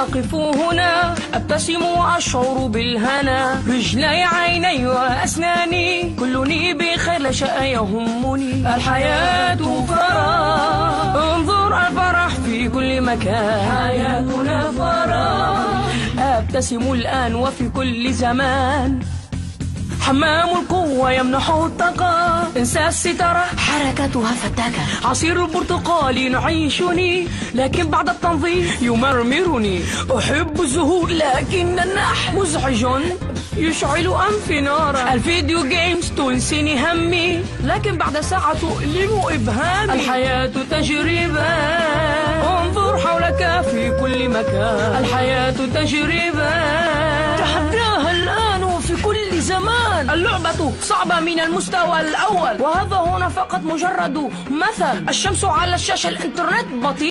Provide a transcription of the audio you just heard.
أقف هنا أبتسم وأشعر بالهنا، رجلي عيني وأسناني كلني بخير لا شيء يهمني. الحياة فرح، انظر الفرح في كل مكان، حياتنا فرح، أبتسم الآن وفي كل زمان. حمام القوة يمنح الطاقة، انسى الستارة حركتها فتاكة، عصير البرتقال نعيشني لكن بعد التنظيف يمرمرني. أحب الزهور لكن النح مزعج يشعل أنفي نارا. الفيديو جيمز تنسيني همي لكن بعد ساعة تؤلم إبهامي. الحياة تجربة، انظر حولك في كل مكان، الحياة تجربة تحداها الآن وفي كل زمان. اللعبة صعبة من المستوى الأول، وهذا هنا فقط مجرد مثل. الشمس على الشاشة، الإنترنت بطيء